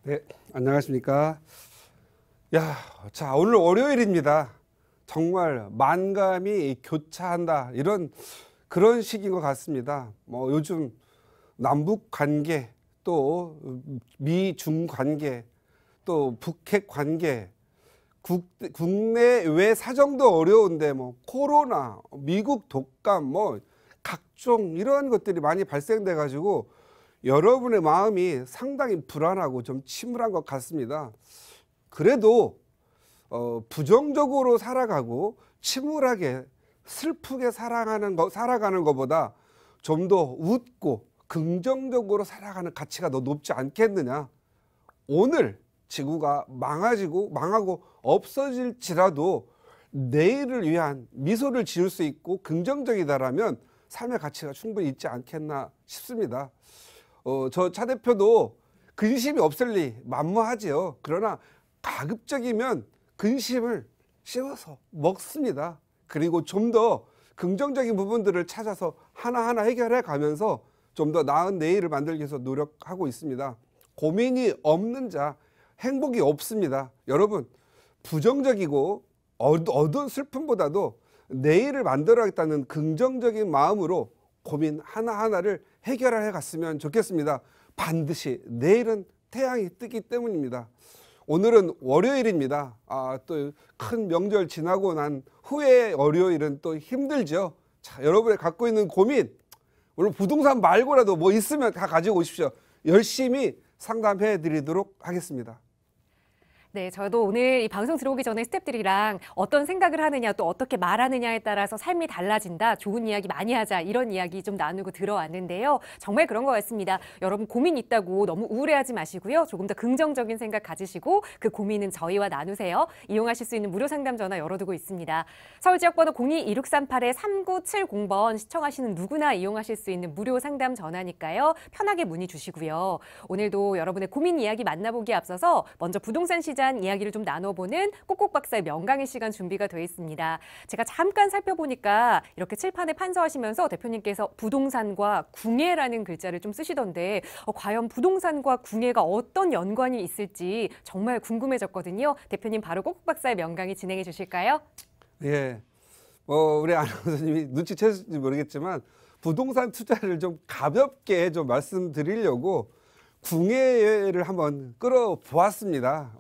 네, 안녕하십니까. 자, 오늘 월요일입니다. 정말 만감이 교차한다. 그런 시기인 것 같습니다. 요즘 남북 관계, 또 미중 관계, 또 북핵 관계, 국내외 사정도 어려운데 코로나, 미국 독감, 각종 이런 것들이 많이 발생돼 가지고 여러분의 마음이 상당히 불안하고 좀 침울한 것 같습니다. 그래도 부정적으로 살아가고 침울하게 슬프게 살아가는 것보다 좀 더 웃고 긍정적으로 살아가는 가치가 더 높지 않겠느냐. 오늘 지구가 망하고 없어질지라도 내일을 위한 미소를 지을 수 있고 긍정적이다라면 삶의 가치가 충분히 있지 않겠나 싶습니다. 저 차 대표도 근심이 없을 리 만무하지요. 그러나 가급적이면 근심을 씹어서 먹습니다. 그리고 좀 더 긍정적인 부분들을 찾아서 하나하나 해결해 가면서 좀 더 나은 내일을 만들기 위해서 노력하고 있습니다. 고민이 없는 자 행복이 없습니다. 여러분, 부정적이고 어두운 슬픔보다도 내일을 만들어야겠다는 긍정적인 마음으로 고민 하나하나를 해결해 갔으면 좋겠습니다. 반드시 내일은 태양이 뜨기 때문입니다. 오늘은 월요일입니다. 또 큰 명절 지나고 난 후에 월요일은 또 힘들죠. 자, 여러분이 갖고 있는 고민, 물론 부동산 말고라도 뭐 있으면 다 가지고 오십시오. 열심히 상담해 드리도록 하겠습니다. 네, 저도 오늘 이 방송 들어오기 전에 스태프들이랑 어떤 생각을 하느냐 또 어떻게 말하느냐에 따라서 삶이 달라진다. 좋은 이야기 많이 하자. 이런 이야기 좀 나누고 들어왔는데요. 정말 그런 것 같습니다. 여러분 고민 있다고 너무 우울해하지 마시고요. 조금 더 긍정적인 생각 가지시고 그 고민은 저희와 나누세요. 이용하실 수 있는 무료 상담 전화 열어두고 있습니다. 서울 지역번호 02-2638-3970번 시청하시는 누구나 이용하실 수 있는 무료 상담 전화니까요. 편하게 문의 주시고요. 오늘도 여러분의 고민 이야기 만나보기에 앞서서 먼저 부동산 시장 이야기를 좀 나눠보는 꼭꼭 박사의 명강의 시간 준비가 되어 있습니다. 제가 잠깐 살펴보니까 이렇게 칠판에 판서하시면서 대표님께서 부동산과 궁예라는 글자를 좀 쓰시던데 과연 부동산과 궁예가 어떤 연관이 있을지 정말 궁금해졌거든요. 대표님 바로 꼭꼭 박사의 명강의 진행해 주실까요? 예, 우리 아나운서님이 눈치채실지 모르겠지만 부동산 투자를 좀 가볍게 좀 말씀드리려고 궁예를 한번 끌어보았습니다.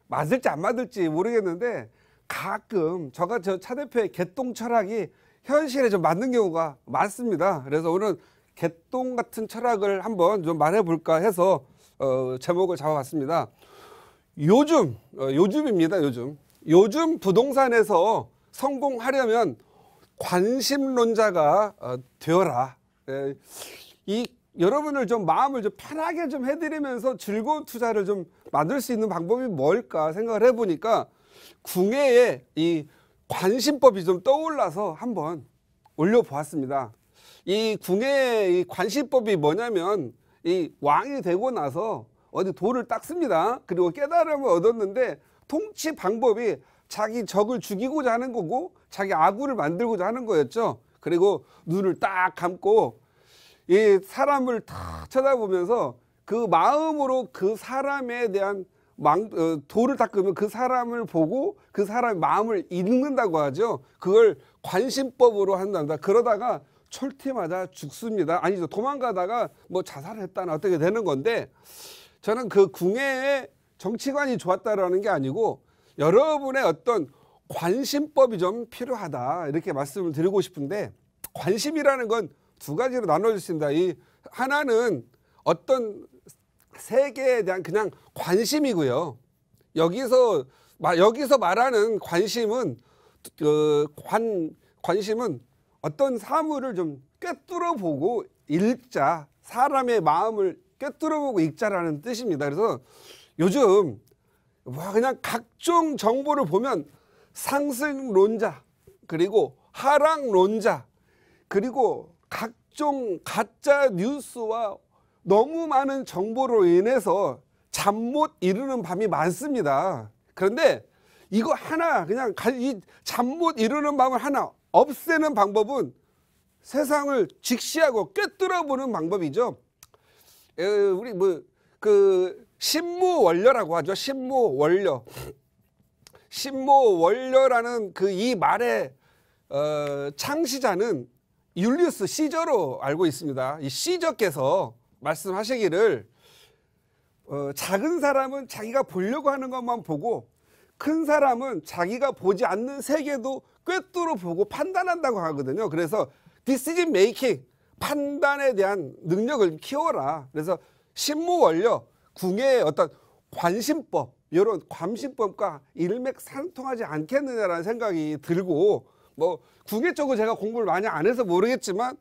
맞을지 안 맞을지 모르겠는데 가끔 저 차 대표의 개똥 철학이 현실에 좀 맞는 경우가 많습니다. 그래서 오늘 개똥 같은 철학을 한번 좀 말해볼까 해서 제목을 잡아봤습니다. 요즘입니다. 요즘 부동산에서 성공하려면 관심론자가 되어라. 여러분을 좀 마음을 좀 편하게 좀 해드리면서 즐거운 투자를 좀 만들 수 있는 방법이 뭘까 생각을 해보니까 궁예의 이 관심법이 좀 떠올라서 한번 올려보았습니다. 이 궁예의 이 관심법이 뭐냐면 이 왕이 되고 나서 어디 돌을 닦습니다. 그리고 깨달음을 얻었는데 통치 방법이 자기 적을 죽이고자 하는 거고 자기 아군을 만들고자 하는 거였죠. 그리고 눈을 딱 감고 이 사람을 다 쳐다보면서 그 마음으로 그 사람에 대한 돌을 닦으면 그 사람을 보고 그 사람의 마음을 읽는다고 하죠. 그걸 관심법으로 한단다. 그러다가 철퇴 맞아 죽습니다. 아니죠. 도망가다가 자살을 했다나 어떻게 되는 건데 저는 그 궁예의 정치관이 좋았다라는 게 아니고 여러분의 어떤 관심법이 좀 필요하다 이렇게 말씀을 드리고 싶은데 관심이라는 건 두 가지로 나눠질 수 있습니다. 이 하나는 어떤 세계에 대한 그냥 관심이고요. 여기서 말하는 관심은 관심은 어떤 사물을 좀 꿰뚫어 보고 읽자, 사람의 마음을 꿰뚫어 보고 읽자라는 뜻입니다. 그래서 요즘 그냥 각종 정보를 보면 상승론자, 그리고 하락론자, 그리고 각종 가짜 뉴스와 너무 많은 정보로 인해서 잠 못 이루는 밤이 많습니다. 그런데 이거 하나 그냥 이 잠 못 이루는 밤을 하나 없애는 방법은 세상을 직시하고 꿰뚫어 보는 방법이죠. 우리 신무원료라고 하죠. 신무원료. 신무원료라는 그 이 말의 창시자는 율리우스 시저로 알고 있습니다. 이 시저께서 말씀하시기를 작은 사람은 자기가 보려고 하는 것만 보고 큰 사람은 자기가 보지 않는 세계도 꿰뚫어 보고 판단한다고 하거든요. 그래서 decision making, 판단에 대한 능력을 키워라. 그래서 신무원료, 궁예의 어떤 관심법, 이런 관심법과 일맥상통하지 않겠느냐라는 생각이 들고, 뭐 궁예 쪽은 제가 공부를 많이 안 해서 모르겠지만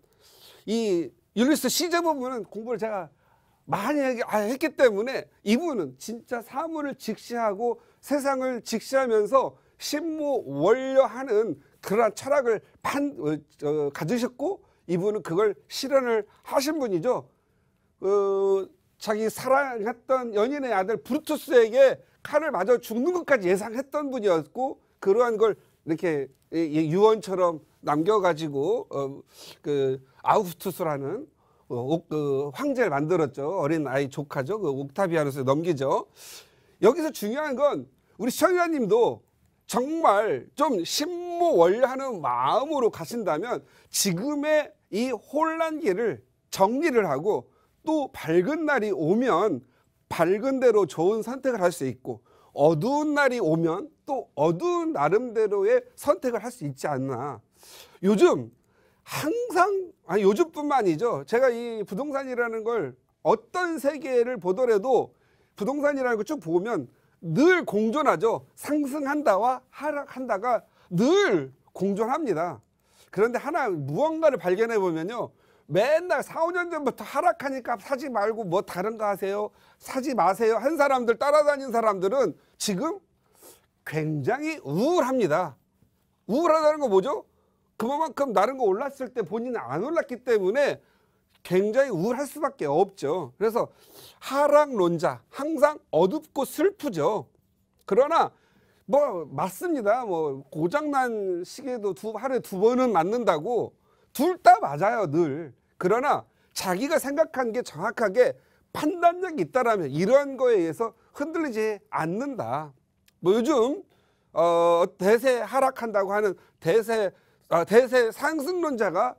이 율리우스 시저 부분은 공부를 제가 많이 했기 때문에 이분은 진짜 사물을 직시하고 세상을 직시하면서 신무원료하는 그러한 철학을 가지셨고, 이분은 그걸 실현을 하신 분이죠. 자기 사랑했던 연인의 아들 브루투스에게 칼을 맞아 죽는 것까지 예상했던 분이었고, 그러한 걸 이렇게 유언처럼 남겨가지고 그 아우구스투스라는 그 황제를 만들었죠. 어린 아이 조카죠. 그 옥타비아누스에 넘기죠. 여기서 중요한 건 우리 시청자님도 정말 좀 신무원료하는 마음으로 가신다면 지금의 이 혼란기를 정리를 하고, 또 밝은 날이 오면 밝은 대로 좋은 선택을 할 수 있고, 어두운 날이 오면 또 어두운 나름대로의 선택을 할 수 있지 않나. 요즘 항상, 아니 요즘뿐만 아니죠. 제가 이 부동산이라는 걸 어떤 세계를 보더라도 부동산이라는 걸 쭉 보면 늘 공존하죠. 상승한다와 하락한다가 늘 공존합니다. 그런데 하나 무언가를 발견해 보면요, 맨날 4, 5년 전부터 하락하니까 사지 말고 뭐 다른 거 하세요, 사지 마세요 한 사람들, 따라다니는 사람들은 지금 굉장히 우울합니다. 우울하다는 거 뭐죠? 그만큼 다른 거 올랐을 때 본인은 안 올랐기 때문에 굉장히 우울할 수밖에 없죠. 그래서 하락론자, 항상 어둡고 슬프죠. 그러나 뭐 맞습니다. 뭐 고장난 시계도 하루에 2번은 맞는다고, 둘 다 맞아요, 늘. 그러나 자기가 생각한 게 정확하게 판단력이 있다라면 이런 거에 의해서 흔들리지 않는다. 뭐 요즘 대세 하락한다고 하는 대세 상승론자가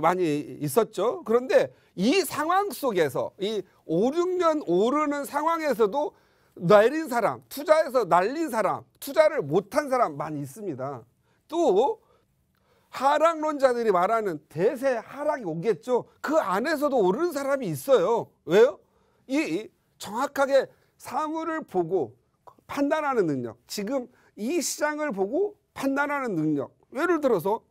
많이 있었죠. 그런데 이 상황 속에서 이 5, 6년 오르는 상황에서도 내린 사람, 투자해서 날린 사람, 투자를 못한 사람 많이 있습니다. 또 하락론자들이 말하는 대세 하락이 오겠죠. 그 안에서도 오르는 사람이 있어요. 왜요? 이 정확하게 사물을 보고 판단하는 능력, 지금 이 시장을 보고 판단하는 능력. 예를 들어서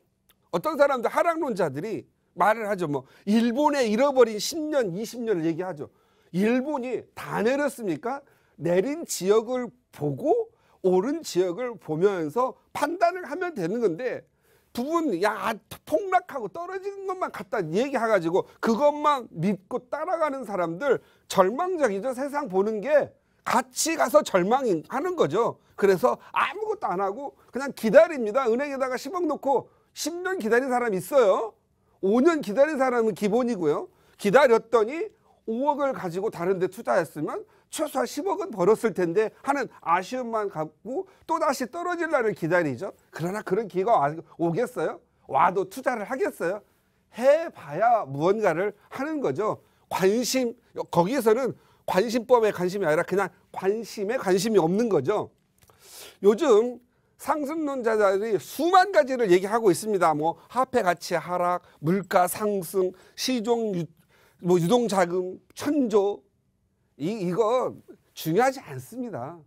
어떤 사람들, 하락론자들이 말을 하죠. 뭐 일본에 잃어버린 10년, 20년을 얘기하죠. 일본이 다 내렸습니까? 내린 지역을 보고 오른 지역을 보면서 판단을 하면 되는 건데, 부분 폭락하고 떨어지는 것만 갖다 얘기해가지고 그것만 믿고 따라가는 사람들 절망적이죠. 세상 보는 게 같이 가서 절망하는 거죠. 그래서 아무것도 안 하고 그냥 기다립니다. 은행에다가 10억 놓고 10년 기다린 사람이 있어요. 5년 기다린 사람은 기본이고요. 기다렸더니 5억을 가지고 다른 데 투자했으면 최소한 10억은 벌었을 텐데 하는 아쉬움만 갖고 또다시 떨어질 날을 기다리죠. 그러나 그런 기회가 오겠어요? 와도 투자를 하겠어요? 해봐야 무언가를 하는 거죠. 관심, 거기에서는 관심법에 관심이 아니라 그냥 관심에 관심이 없는 거죠. 요즘 상승론자들이 수만 가지를 얘기하고 있습니다. 뭐 화폐 가치 하락, 물가 상승, 시종 유동자금 천조, 이거 중요하지 않습니다.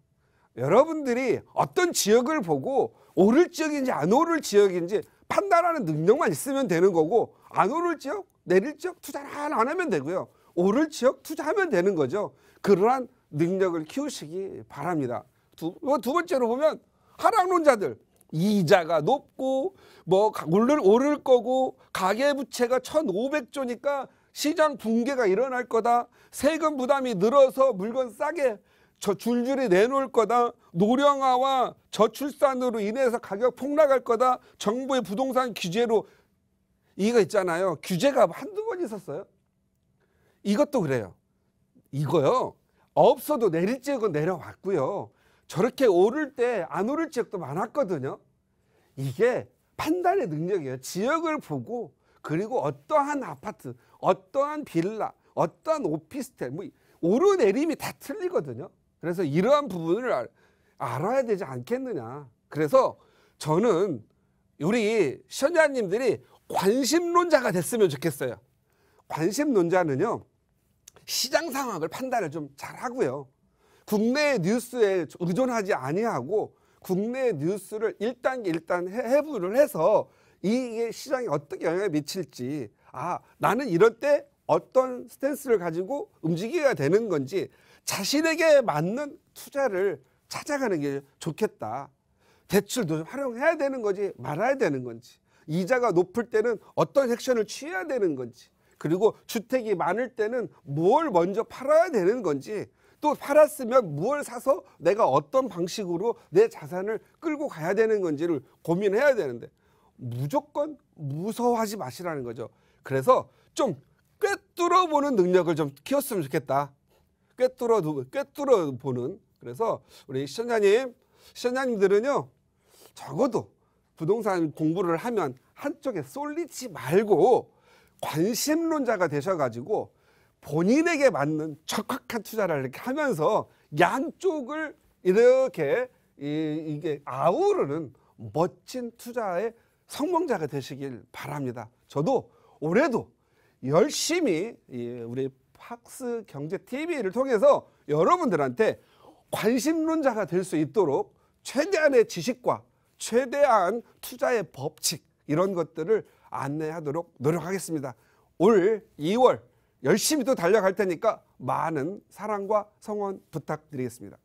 여러분들이 어떤 지역을 보고 오를 지역인지 안 오를 지역인지 판단하는 능력만 있으면 되는 거고, 안 오를 지역, 내릴 지역 투자를 안 하면 되고요. 오를 지역 투자하면 되는 거죠. 그러한 능력을 키우시기 바랍니다. 두 번째로 보면 하락론자들, 이자가 높고 뭐 오를 거고 가계부채가 1,500조니까 시장 붕괴가 일어날 거다. 세금 부담이 늘어서 물건 싸게 줄줄이 내놓을 거다. 노령화와 저출산으로 인해서 가격 폭락할 거다. 정부의 부동산 규제로, 이거 있잖아요. 규제가 한두 번 있었어요. 이것도 그래요. 이거요, 없어도 내릴 지역은 내려왔고요. 저렇게 오를 때 안 오를 지역도 많았거든요. 이게 판단의 능력이에요. 지역을 보고 그리고 어떠한 아파트, 어떠한 빌라, 어떠한 오피스텔 뭐 오르내림이 다 틀리거든요. 그래서 이러한 부분을 알아야 되지 않겠느냐. 그래서 저는 우리 시청자님들이 관심론자가 됐으면 좋겠어요. 관심론자는요, 시장 상황을 판단을 좀 잘하고요. 국내 뉴스에 의존하지 아니하고 국내 뉴스를 1단계 일단 해부를 해서 이게 시장에 어떻게 영향을 미칠지, 나는 이럴 때 어떤 스탠스를 가지고 움직여야 되는 건지 자신에게 맞는 투자를 찾아가는 게 좋겠다. 대출도 활용해야 되는 건지 말아야 되는 건지, 이자가 높을 때는 어떤 액션을 취해야 되는 건지, 그리고 주택이 많을 때는 뭘 먼저 팔아야 되는 건지, 또 팔았으면 뭘 사서 내가 어떤 방식으로 내 자산을 끌고 가야 되는 건지를 고민해야 되는데 무조건 무서워하지 마시라는 거죠. 그래서 좀 꿰뚫어 보는 능력을 좀 키웠으면 좋겠다. 꿰뚫어 보는. 그래서 우리 시청자님들은요, 적어도 부동산 공부를 하면 한쪽에 쏠리지 말고 관심론자가 되셔가지고 본인에게 맞는 적확한 투자를 이렇게 하면서 양쪽을 이렇게 이게 아우르는 멋진 투자의 성공자가 되시길 바랍니다. 저도 올해도 열심히 우리 팍스 경제 TV를 통해서 여러분들한테 관심론자가 될 수 있도록 최대한의 지식과 최대한 투자의 법칙 이런 것들을 안내하도록 노력하겠습니다. 올 2월 열심히 또 달려갈 테니까 많은 사랑과 성원 부탁드리겠습니다.